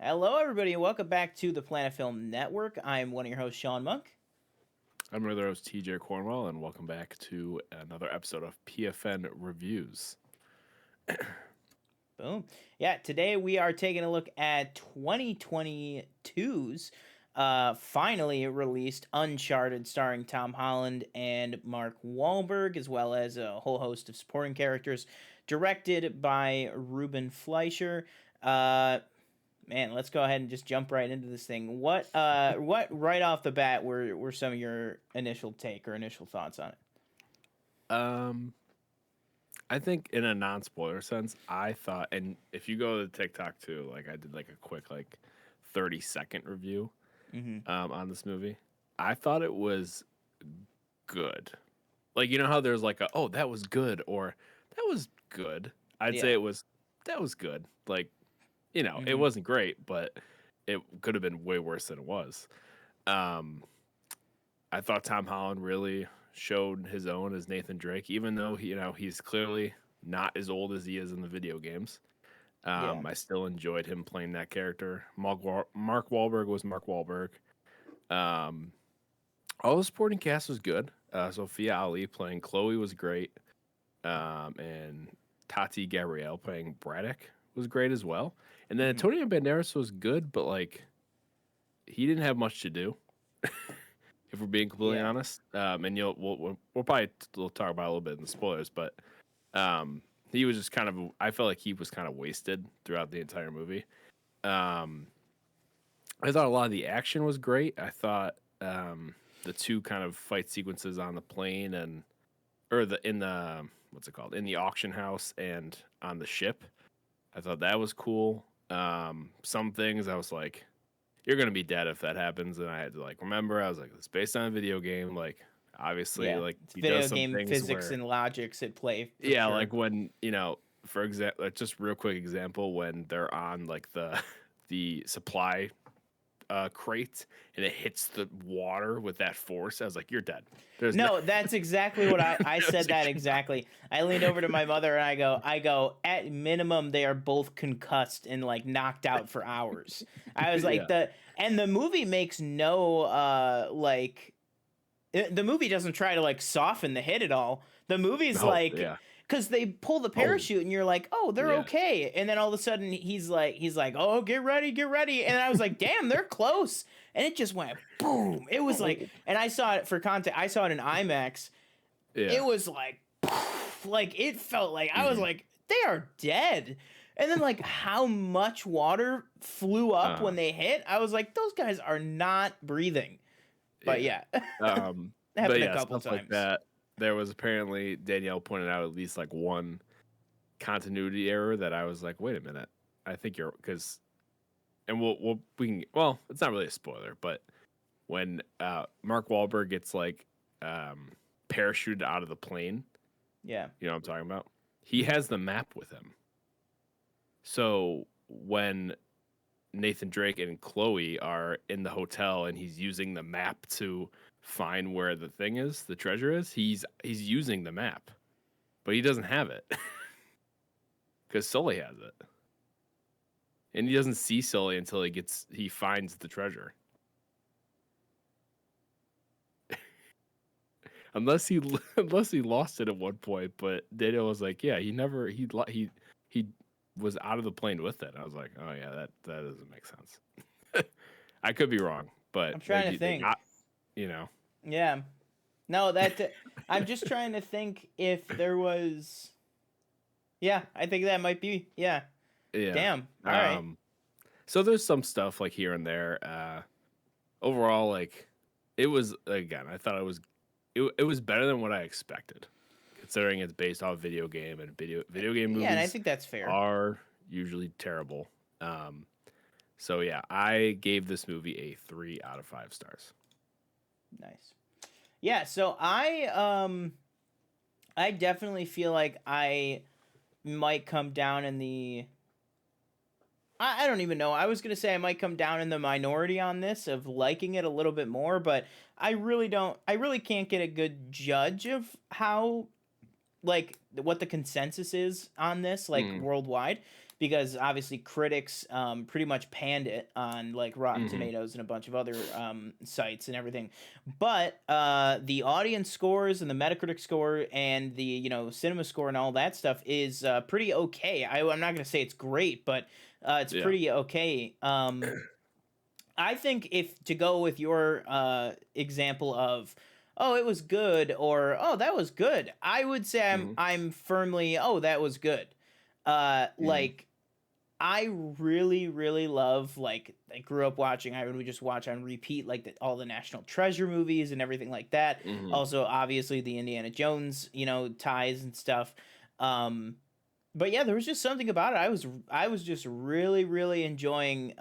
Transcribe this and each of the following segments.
Hello, everybody, and welcome back to the Planet Film Network. I'm one of your hosts, Sean Monk. I'm your other host, TJ Cornwell, and welcome back to another episode of PFN Reviews. Boom. Yeah, today we are taking a look at 2022's finally released Uncharted, starring Tom Holland and Mark Wahlberg, as well as a whole host of supporting characters, directed by Ruben Fleischer. Man, let's go ahead and just jump right into this thing. What right off the bat were some of your initial take or initial thoughts on it? I think in a non-spoiler sense, I thought, and if you go to TikTok too, like I did like a quick 30-second review on this movie. I thought it was good. Like, you know how there's oh, that was good, or that was good. I'd say that was good. Like, it wasn't great, but it could have been way worse than it was. I thought Tom Holland really showed his own as Nathan Drake, even though he's clearly not as old as he is in the video games. I still enjoyed him playing that character. Mark Wahlberg was Mark Wahlberg. All the supporting cast was good. Sophia playing Chloe was great. And Tati Gabrielle playing Braddock was great as well. And then Antonio Banderas was good, but he didn't have much to do. If we're being completely honest, and we'll probably talk about it a little bit in the spoilers, but he was just I felt like he was kind of wasted throughout the entire movie. I thought a lot of the action was great. I thought the two kind of fight sequences on the plane in the what's it called, in the auction house and on the ship, I thought that was cool. Some things I was like, you're going to be dead if that happens. And I had to remember, I was like, it's based on a video game. Obviously, it's video game physics and logics at play. Yeah. Sure. When, for example, just real quick example, when they're on the supply crate and it hits the water with that force, I was like, you're dead. That's exactly what I said. That exactly. I leaned over to my mother and I go, at minimum, they are both concussed and knocked out for hours. I was like, the movie makes no the movie doesn't try to soften the hit at all. The movie's because they pull the parachute and you're like, oh, they're okay. And then all of a sudden he's like, oh, get ready. And I was like, damn, they're close. And it just went boom. It was and I saw it for content. I saw it in IMAX. Yeah. It was it felt like, I was like, they are dead. And then how much water flew up when they hit. I was like, those guys are not breathing. But happened a couple times. Like that. There was apparently, Danielle pointed out, at least one continuity error that I was like, wait a minute, I think it's not really a spoiler, but when Mark Wahlberg gets parachuted out of the plane, you know what I'm talking about? He has the map with him. So when Nathan Drake and Chloe are in the hotel and he's using the map to find where the thing is, the treasure is, he's using the map, but he doesn't have it because Sully has it, and he doesn't see Sully until he finds the treasure. unless he lost it at one point, but Daniel was like, yeah, he was out of the plane with it. I was like, oh yeah, that doesn't make sense. I could be wrong, but I'm trying to think. Yeah. No, I'm just trying to think if there was. Yeah, I think that might be. Yeah. Yeah. Damn. All right. So there's some stuff here and there. Overall, it was, again, I thought it was better than what I expected, considering it's based off video game, and video game movies. Yeah, and I think that's fair. Are usually terrible. So yeah, I gave this movie a 3 out of 5 stars. Nice. Yeah, so I definitely feel like I might come down in the I don't even know. I was going to say I might come down in the minority on this of liking it a little bit more, but I really can't get a good judge of how what the consensus is on this worldwide, because obviously critics pretty much panned it on like Rotten Tomatoes and a bunch of other sites and everything. But the audience scores and the Metacritic score and the, you know, cinema score and all that stuff is pretty okay. I'm not gonna say it's great, but it's pretty okay. I think if to go with your example of, oh, it was good, or oh, that was good, I would say I'm firmly, oh, that was good. Like I really really love, like I grew up watching, I would just watch on repeat like all the National Treasure movies and everything like that. Also, obviously the Indiana Jones, you know, ties and stuff. But yeah, there was just something about it. I was just really really enjoying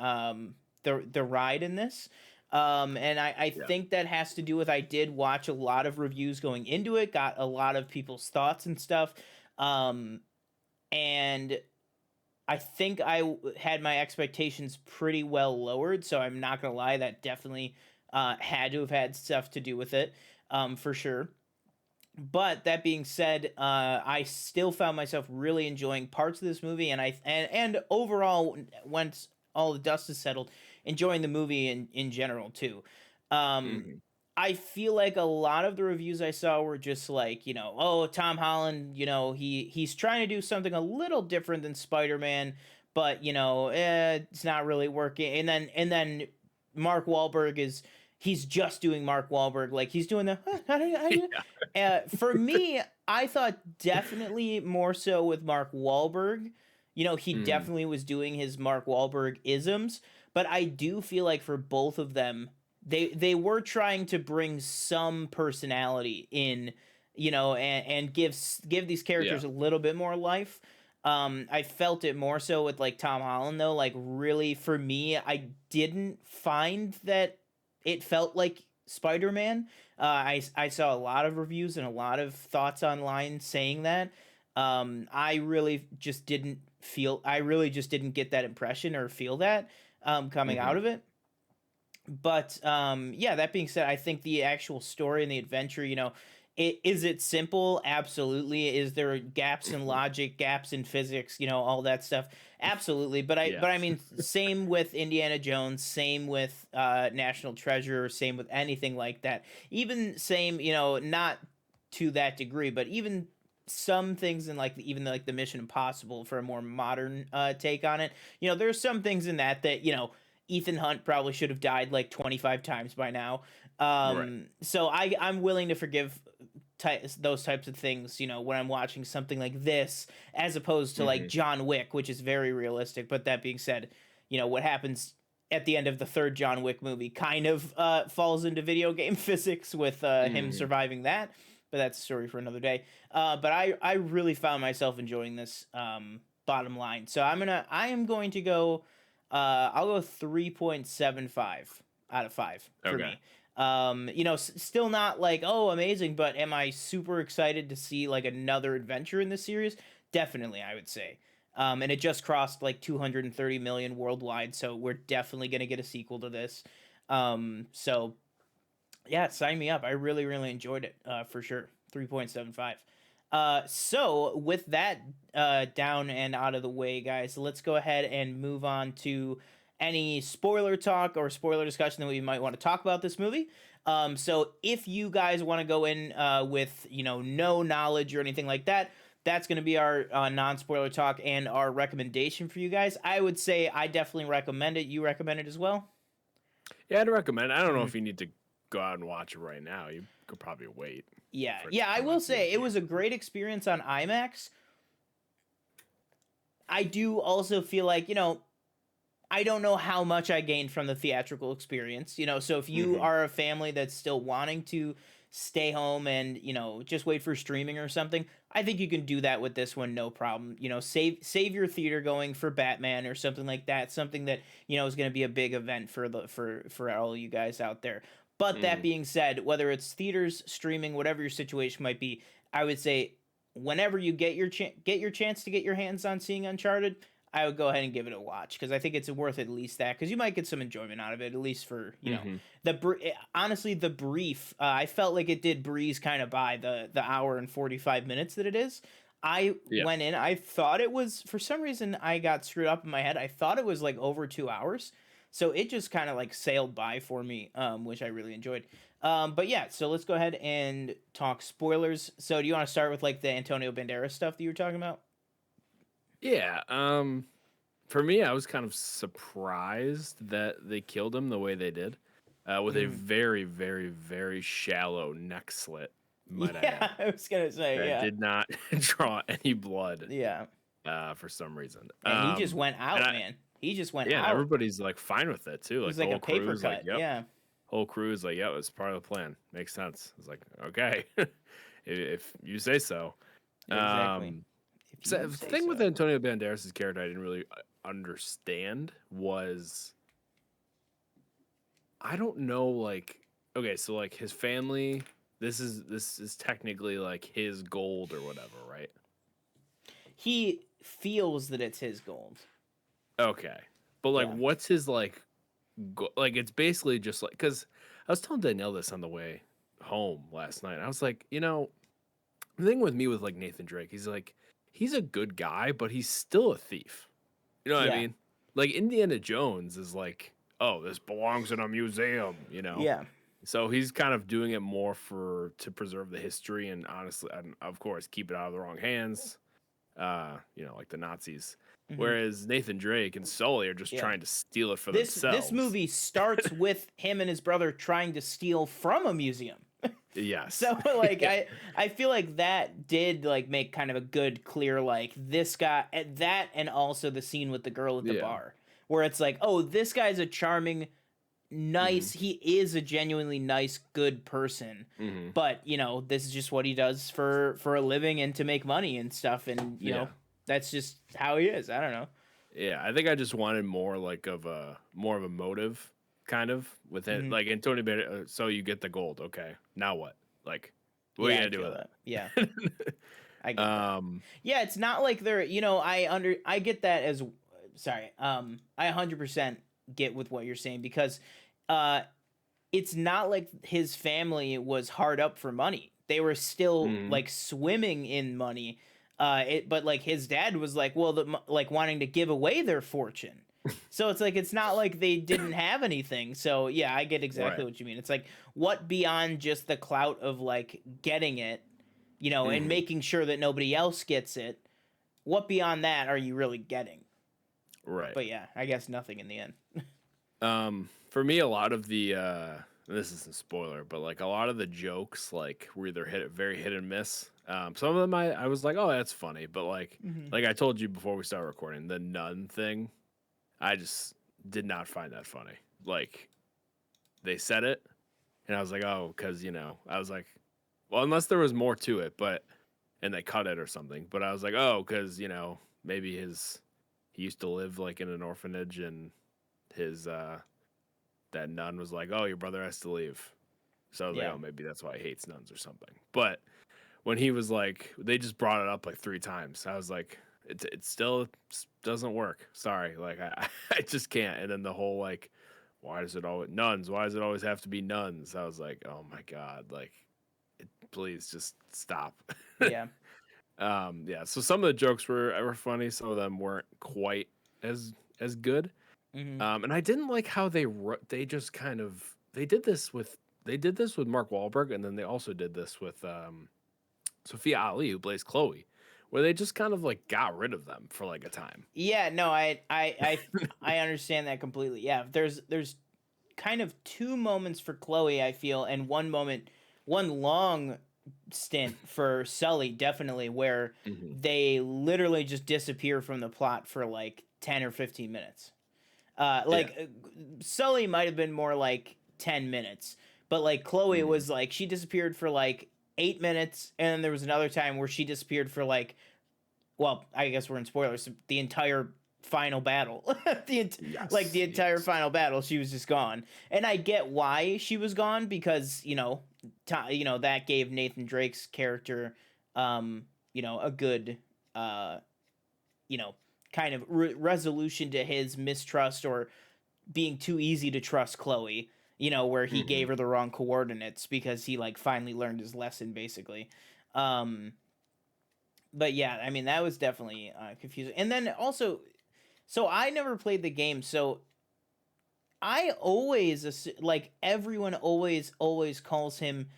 the ride in this. And I think that has to do with, I did watch a lot of reviews going into it, got a lot of people's thoughts and stuff. And I think had my expectations pretty well lowered, so I'm not gonna lie, that definitely had to have had stuff to do with it, for sure. But that being said, I still found myself really enjoying parts of this movie, and and overall, once all the dust is settled, enjoying the movie in general too. I feel like a lot of the reviews I saw were just like, you know, oh, Tom Holland, you know, he's trying to do something a little different than Spider-Man, but you know, it's not really working. And then Mark Wahlberg he's just doing Mark Wahlberg, like he's doing the for me, I thought definitely more so with Mark Wahlberg. You know, he definitely was doing his Mark Wahlberg isms, but I do feel like for both of them, they were trying to bring some personality in, you know, and give these characters a little bit more life. I felt it more so with like Tom Holland though. Like really, for me, I didn't find that it felt like Spider-Man. I saw a lot of reviews and a lot of thoughts online saying that. I really just didn't get that impression or feel that coming out of it. But yeah, that being said, I think the actual story and the adventure, you know, is it simple? Absolutely. Is there gaps in logic, gaps in physics, you know, all that stuff? Absolutely. But I mean, same with Indiana Jones, same with National Treasure, same with anything like that. Even same, you know, not to that degree, but even some things in like even like the Mission Impossible, for a more modern take on it. You know, there's some things in that you know, Ethan Hunt probably should have died like 25 times by now. So I'm willing to forgive those types of things, you know, when I'm watching something like this, as opposed to like John Wick, which is very realistic. But that being said, you know, what happens at the end of the third John Wick movie kind of falls into video game physics with him surviving that. But that's a story for another day. But I really found myself enjoying this, bottom line. So I am going to go, I'll go 3.75 out of 5 for me. You know, still not like, oh, amazing, but am I super excited to see like another adventure in this series? Definitely, I would say. And it just crossed like 230 million worldwide, so we're definitely going to get a sequel to this. So yeah, sign me up. I really, really enjoyed it, for sure. 3.75. So with that down and out of the way, guys, let's go ahead and move on to any spoiler talk or spoiler discussion that we might want to talk about this movie. So if you guys want to go in with, you know, no knowledge or anything like that, that's going to be our non-spoiler talk and our recommendation for you guys. I would say I definitely recommend it. You recommend it as well? Yeah, I'd recommend it. I don't know if you need to go out and watch it right now. You could probably wait. Yeah, I will say it was a great experience on IMAX. I do also feel like, you know, I don't know how much I gained from the theatrical experience, you know, so if you are a family that's still wanting to stay home and, you know, just wait for streaming or something, I think you can do that with this one, no problem. You know, save your theater going for Batman or something like that, something that, you know, is going to be a big event for all you guys out there. But that being said, whether it's theaters, streaming, whatever your situation might be, I would say whenever you get your chance to get your hands on seeing Uncharted, I would go ahead and give it a watch, because I think it's worth at least that, because you might get some enjoyment out of it, at least for, you know, honestly, the brief, I felt like it did breeze kind of by the hour and 45 minutes that it is. I Yeah. went in, I thought it was, for some reason I got screwed up in my head. I thought it was like over 2 hours. So it just kind of like sailed by for me, which I really enjoyed. But yeah, so let's go ahead and talk spoilers. So do you want to start with like the Antonio Banderas stuff that you were talking about? Yeah. For me, I was kind of surprised that they killed him the way they did, with a Mm. very, very, very shallow neck slit, might I Yeah, add. I was gonna say, That yeah. did not draw any blood, Yeah. for some reason. And he just went And out, man. He just went yeah, and out. everybody's like fine with it too. It Like was the like a whole paper crew's like, cut. "Yep." Yeah, Whole crew is like, "Yep, it's part of the plan. Makes sense." It's like, okay, if you say so. exactly. Um, If so you the say thing with so. Antonio Banderas' character, I didn't really understand was I don't know, like, okay, so like his family, this is technically like his gold or whatever, right? He feels that it's his gold. Okay, but like, Yeah. what's his like, like it's basically just like because I was telling Danielle this on the way home last night. I was like, the thing with me with like Nathan Drake, he's like, he's a good guy, but he's still a thief. You know what I Yeah. mean? Like Indiana Jones is like, oh, this belongs in a museum, Yeah. So he's kind of doing it more to preserve the history and honestly, and of course, keep it out of the wrong hands. Like the Nazis. Hmm. Whereas Nathan Drake and Sully are just Yeah. trying to steal it for This themselves. movie starts with him and his brother trying to steal from a museum. Yes. So like Yeah. I feel like that did like make kind of a good clear like this guy that, and also the scene with the girl at the Yeah. bar where it's like, oh, this guy's a charming, Hmm. nice, he is a genuinely nice, good person, Hmm. but this is just what he does for a living and to make money and stuff, and Yeah. that's just how he is. I don't know. Yeah. I think I just wanted more of a motive kind of with it. Hmm. Like Antonio so you get the gold. Okay. Now what? Like, what are you Yeah, I gonna do feel with that. Yeah, it? I get that. um Yeah, it's not like they're, I get that as, sorry. I 100% get with what you're saying, because uh it's not like his family was hard up for money. They were still mhm. like swimming in money. But like his dad was like, well, like wanting to give away their fortune. So it's like it's not like they didn't have anything. So yeah, I get exactly Right. what you mean. It's like, what beyond just the clout of like getting it, and Hmm. making sure that nobody else gets it. What beyond that are you really getting? Right. But yeah, I guess nothing in the end. For me, a lot of the this isn't a spoiler, but like a lot of the jokes like were either very hit and miss. Some of them I was like, oh, that's funny, but like Hmm. like I told you before we started recording, the nun thing, I just did not find that funny. Like they said it, and I was like, oh, because I was like, well, unless there was more to it, but and they cut it or something. But I was like, oh, because maybe he used to live like in an orphanage and his that nun was like, "Oh, your brother has to leave." So I was like, Yeah. "Oh, maybe that's why he hates nuns or something." But when he was like, they just brought it up like 3 times. I was like, it still doesn't work. Sorry, like I just can't. And then the whole like, why does it always nuns? Why does it always have to be nuns? I was like, oh my god, like, please just stop. Yeah. Yeah. So some of the jokes were funny. Some of them weren't quite as good. Hmm. And I didn't like how they just kind of they did this with Mark Wahlberg, and then they also did this with Sophia Ali, who plays Chloe, where they just kind of like got rid of them for like a time. Yeah, no, I understand that completely. Yeah, there's kind of two moments for Chloe, I feel, and one long stint for Sully, definitely, where Hmm. they literally just disappear from the plot for like 10 or 15 minutes. Yeah. Sully might have been more like 10 minutes, but like Chloe Hmm. was like, she disappeared for like 8 minutes, and then there was another time where she disappeared for like, well, I guess we're in spoilers, the entire final battle. Like Yes. the entire Yes. final battle, she was just gone. And I get why she was gone, because, that gave Nathan Drake's character a good uh you know, kind of resolution to his mistrust, or being too easy to trust Chloe, where he Hmm. gave her the wrong coordinates because he like finally learned his lesson, basically. Um but yeah, I mean that was definitely confusing. And then also, so I never played the game, so I always like everyone always calls him,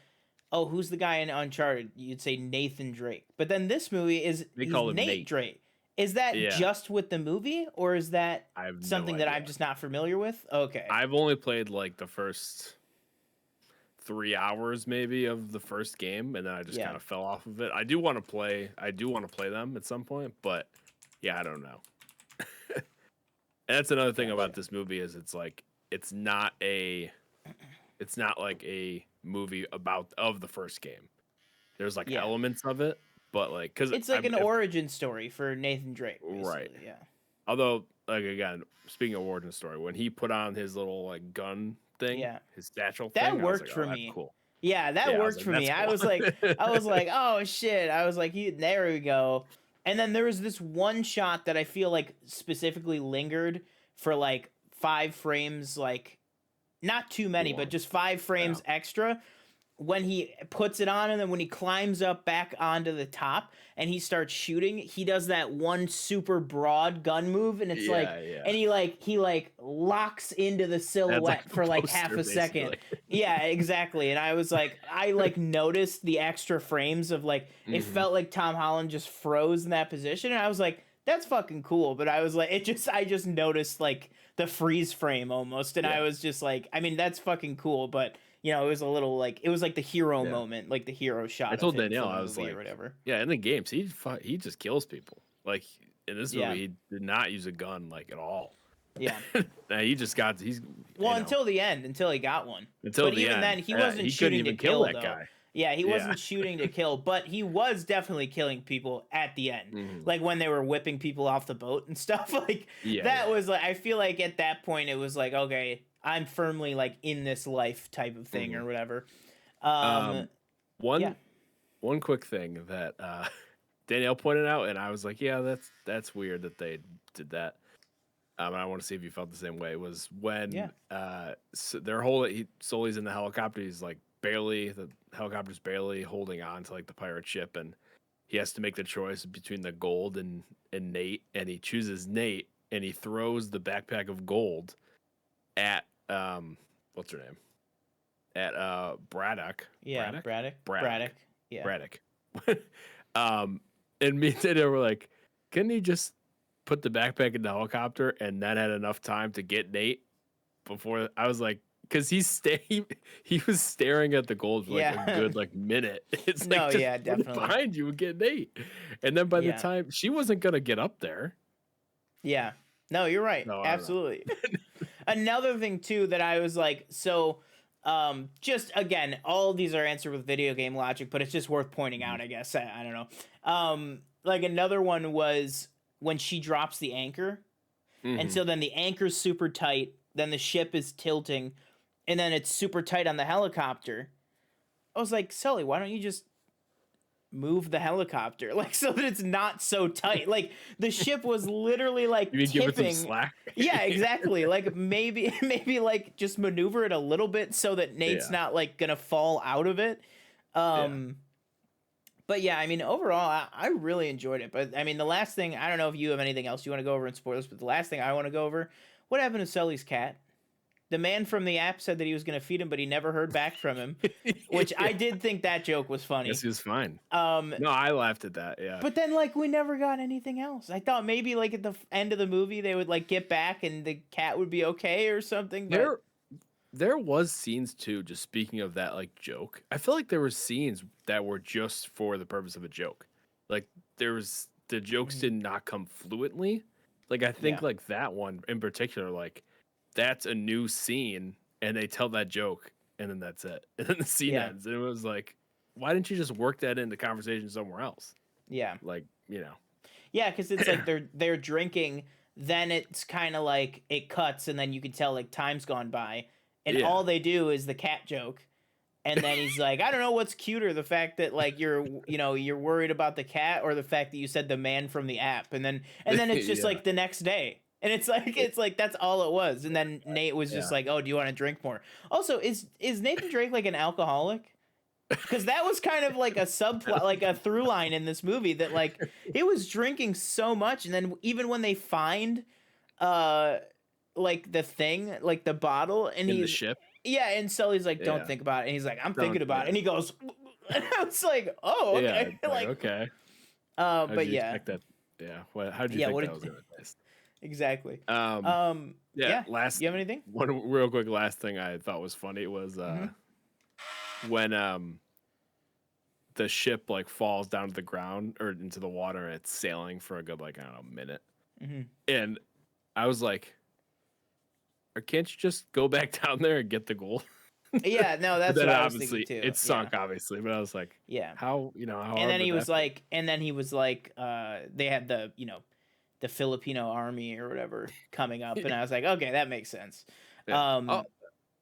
oh, who's the guy in Uncharted? You'd say Nathan Drake. But then this movie is They he's call him Nate Nate. Drake. Is that Yeah, just with the movie, or is that I have no something that I'm idea. just not familiar with? Okay. I've only played like the first 3 hours maybe of the first game, and then I just Yeah. kind of fell off of it. I do want to play. I do want to play them at some point, but yeah, I don't know. And that's another thing about Gotcha. this movie is it's not like a movie about of the first game. There's like Yeah. elements of it, but like because It's like an origin story for Nathan Drake, basically. Right. Yeah. Although, like again, speaking of origin story, when he put on his little like gun thing, Yeah. his satchel That thing, worked I was for like, oh, me. that's cool. Yeah, that Yeah, worked for me. I was that's like, oh shit. I was like, there we go. And then there was this one shot that I feel like specifically lingered for like 5 frames, like not too many, but just 5 frames extra when he puts it on, and then when he climbs up back onto the top and he starts shooting, he does that one super broad gun move, and it's and he locks into the silhouette like for like half a second. Yeah, exactly. And I was like, I like noticed the extra frames of like it felt like Tom Holland just froze in that position, and I was like, that's fucking cool. But I was like, I just noticed like the freeze frame almost, and I was just like, I mean, that's fucking cool, but you know, it was a little like it was like the hero moment, like the hero shot. I told of him Danielle, from the I was movie like, or whatever. yeah, in the games, he just kills people. Like in this movie, he did not use a gun like at all. Yeah. Nah, he's until the end, until he got one. Until but the even end, then, he wasn't he shooting couldn't even to kill that though. guy. Yeah, he wasn't shooting to kill, but he was definitely killing people at the end. Like when they were whipping people off the boat and stuff. Like was like, I feel like at that point it was like, okay, I'm firmly like in this life type of thing or whatever. One quick thing that Danielle pointed out, and I was like, yeah, that's weird that they did that. And I want to see if you felt the same way. Was when Sully's in the helicopter. He's like the helicopter's barely holding on to like the pirate ship, and he has to make the choice between the gold and Nate, and he chooses Nate, and he throws the backpack of gold at what's her name? At Braddock. Yeah, Braddock. Yeah. Braddock. And me and Danielle were like, couldn't he just put the backpack in the helicopter and that had enough time to get Nate before? I was like, because he was staring at the gold for like a good like minute. It's like, definitely behind you and get Nate. And then by the time she wasn't gonna get up there. Yeah. No, you're right. No, absolutely. Another thing too that I was like, so just again, all of these are answered with video game logic, but it's just worth pointing out, I guess. I don't know. Like another one was when she drops the anchor, and so then the anchor's super tight, then the ship is tilting, and then it's super tight on the helicopter. I was like, Sully, why don't you just move the helicopter like so that it's not so tight? Like the ship was literally like you tipping. Give it some slack? Yeah, exactly. Like maybe like just maneuver it a little bit so that Nate's not like gonna fall out of it. But yeah, I mean, overall, I really enjoyed it. But I mean, the last thing, I don't know if you have anything else you want to go over in spoilers, but the last thing I want to go over, what happened to Sully's cat? The man from the app said that he was going to feed him, but he never heard back from him, which I did think that joke was funny. Yes, he was fine. No, I laughed at that, yeah. But then, like, we never got anything else. I thought maybe, like, at the end of the movie, they would, like, get back and the cat would be okay or something. But there was scenes, too, just speaking of that, like, joke. I feel like there were scenes that were just for the purpose of a joke. Like, the jokes did not come fluently. Like, I think, like, that one in particular, like, that's a new scene, and they tell that joke, and then that's it. And then the scene ends, and it was like, why didn't you just work that into conversation somewhere else? Yeah. Like, you know. Yeah, because it's like they're drinking, then it's kind of like it cuts, and then you can tell, like, time's gone by, and all they do is the cat joke. And then he's like, I don't know what's cuter, the fact that like you're worried about the cat, or the fact that you said the man from the app, and then it's just like the next day. And it's like that's all it was. And then Nate was just like, "Oh, do you want to drink more?" Also, is Nathan Drake like an alcoholic? because that was kind of like a subplot, like a through line in this movie, that like it was drinking so much, and then even when they find like the thing, like the bottle, and in the ship. Yeah, and Sully's like, don't think about it, and he's like, I'm thinking about it, and he goes, and I was like, oh, okay. Yeah, like, okay. But yeah. That, yeah. How'd you think that was gonna taste? Exactly. Yeah. Last. You have anything? One real quick last thing I thought was funny was when the ship like falls down to the ground or into the water and it's sailing for a good like I don't know minute, and I was like, or can't you just go back down there and get the gold? Yeah, no, that's what I was thinking too. It's sunk, obviously, but I was like, yeah, how how? And then he was like, they had the the Filipino army or whatever coming up, and I was like, okay, that makes sense. Yeah.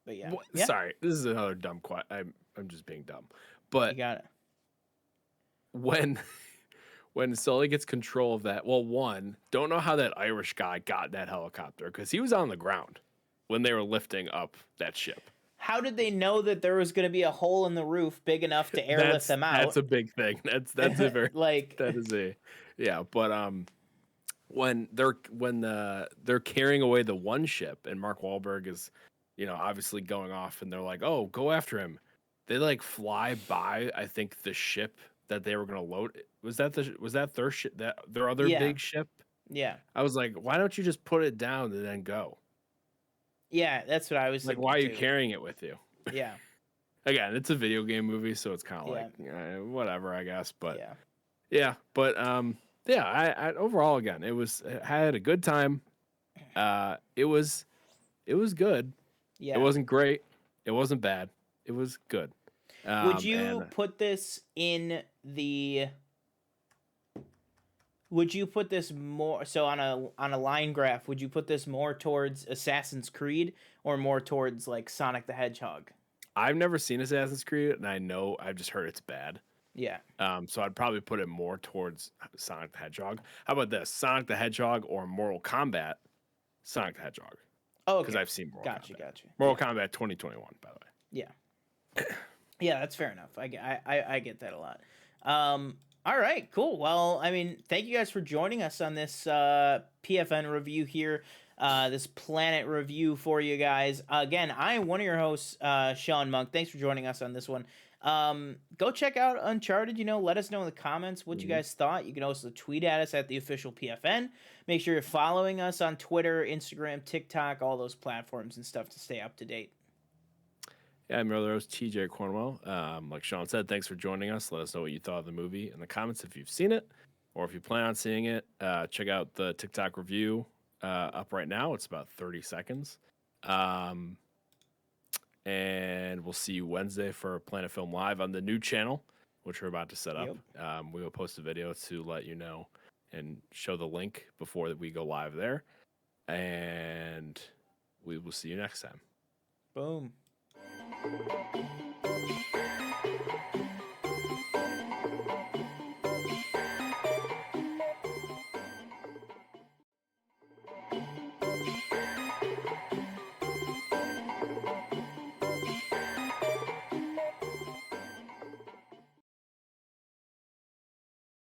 But yeah. Sorry, this is another dumb question. I'm just being dumb, but you got it. When Sully gets control of that, well, one, don't know how that Irish guy got that helicopter because he was on the ground when they were lifting up that ship. How did they know that there was going to be a hole in the roof big enough to airlift them out? That's a big thing. That's a very like that is a yeah. But when they're carrying away the one ship and Mark Wahlberg is obviously going off and they're like, oh, go after him. They like fly by. I think the ship that they were going to load was that their ship, that their other big ship. Yeah. I was like, why don't you just put it down and then go? Yeah, that's what I was like. Why are you carrying it with you? Yeah. Again, it's a video game movie, so it's kind of like whatever, I guess. But I overall, again, I had a good time. It was good. Yeah. It wasn't great. It wasn't bad. It was good. Would you put this in the? Would you put this more so on a line graph? Would you put this more towards Assassin's Creed or more towards like Sonic the Hedgehog? I've never seen Assassin's Creed, and I've just heard it's bad. Yeah. So I'd probably put it more towards Sonic the Hedgehog. How about this? Sonic the Hedgehog or Mortal Kombat? Sonic the Hedgehog. Oh, because I've seen Mortal Kombat. Gotcha. Mortal Kombat 2021, by the way. Yeah. Yeah, that's fair enough. I get that a lot. All right, cool. Well, I mean, thank you guys for joining us on this PFN review here, this Planet review for you guys. Again, I am one of your hosts, Sean Monk. Thanks for joining us on this one. Go check out Uncharted. Let us know in the comments what you guys thought. You can also tweet at us at the official PFN. Make sure you're following us on Twitter, Instagram, TikTok, all those platforms and stuff to stay up to date. Yeah, I'm your other host, TJ Cornwell. Like Sean said, thanks for joining us. Let us know what you thought of the movie in the comments if you've seen it or if you plan on seeing it. Check out the TikTok review up right now. It's about 30 seconds. And we'll see you Wednesday for Planet Film Live on the new channel, which we're about to set up. Yep. We will post a video to let you know and show the link before we go live there. And we will see you next time. Boom.